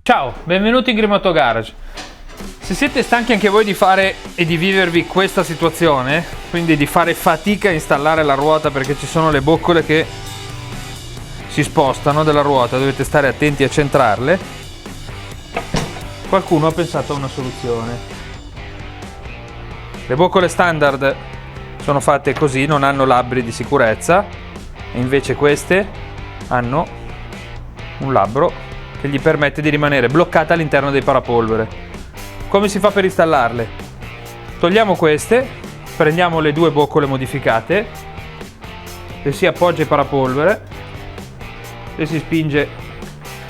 Ciao, benvenuti in Green Moto Garage. Se siete stanchi anche voi di fare e di vivervi questa situazione, quindi di fare fatica a installare la ruota perché ci sono le boccole che si spostano della ruota, dovete stare attenti a centrarle, qualcuno ha pensato a una soluzione. Le boccole standard sono fatte così, non hanno labbri di sicurezza, e invece queste hanno un labbro che gli permette di rimanere bloccata all'interno dei parapolvere. Come si fa per installarle? Togliamo queste, prendiamo le due boccole modificate, le si appoggia ai parapolvere, le si spinge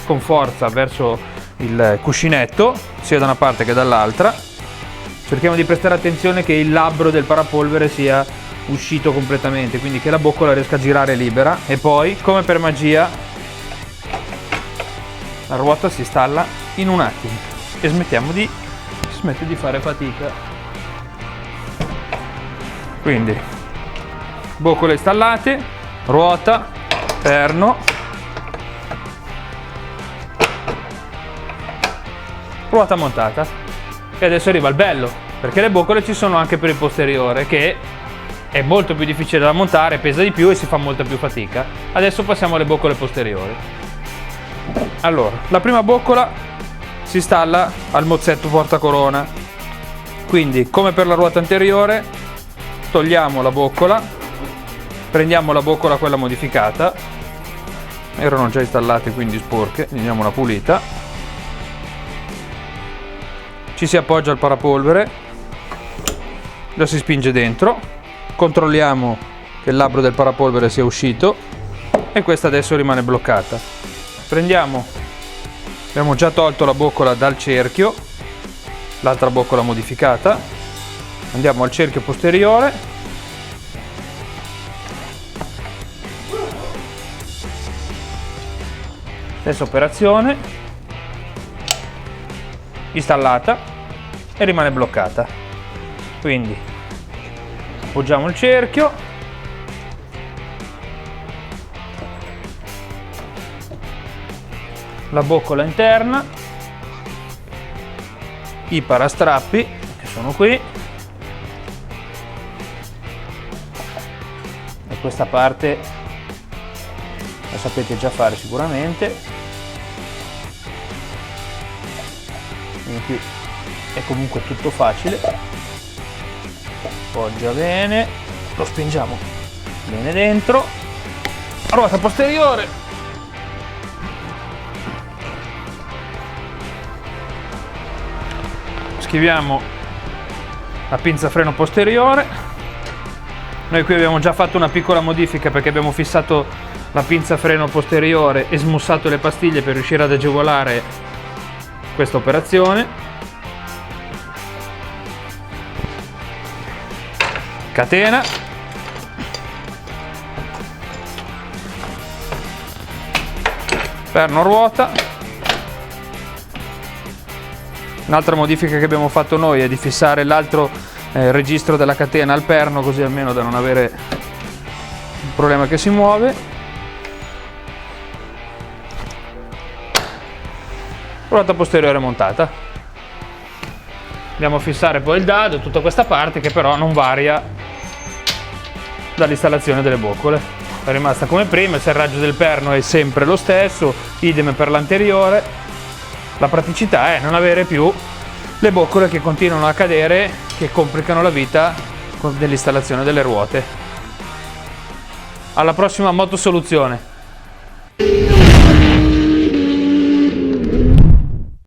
con forza verso il cuscinetto, sia da una parte che dall'altra. Cerchiamo di prestare attenzione che il labbro del parapolvere sia uscito completamente, quindi che la boccola riesca a girare libera, e poi, come per magia, la ruota si installa in un attimo e smette di fare fatica. Quindi boccole installate, ruota, perno, ruota montata. E adesso arriva il bello, perché le boccole ci sono anche per il posteriore, che è molto più difficile da montare, pesa di più e si fa molta più fatica. Adesso passiamo alle boccole posteriori. Allora, la prima boccola si installa al mozzetto portacorona, quindi come per la ruota anteriore togliamo la boccola, prendiamo la boccola quella modificata, erano già installate quindi sporche, diamo una pulita, ci si appoggia al parapolvere, la si spinge dentro, controlliamo che il labbro del parapolvere sia uscito e questa adesso rimane bloccata. Abbiamo già tolto la boccola dal cerchio, l'altra boccola modificata, andiamo al cerchio posteriore, stessa operazione, installata e rimane bloccata. Quindi appoggiamo il cerchio, la boccola interna, i parastrappi che sono qui, e questa parte la sapete già fare sicuramente, quindi qui è comunque tutto facile. Appoggia bene, lo spingiamo bene dentro, ruota posteriore, schiviamo la pinza freno posteriore. Noi qui abbiamo già fatto una piccola modifica perché abbiamo fissato la pinza freno posteriore e smussato le pastiglie per riuscire ad agevolare questa operazione. Catena, perno ruota. Un'altra modifica che abbiamo fatto noi è di fissare l'altro registro della catena al perno, così almeno da non avere un problema che si muove. Ruota posteriore montata. Andiamo a fissare poi il dado, tutta questa parte che però non varia dall'installazione delle boccole. È rimasta come prima, il serraggio del perno è sempre lo stesso, idem per l'anteriore. La praticità è non avere più le boccole che continuano a cadere, che complicano la vita dell'installazione delle ruote. Alla prossima Motosoluzione!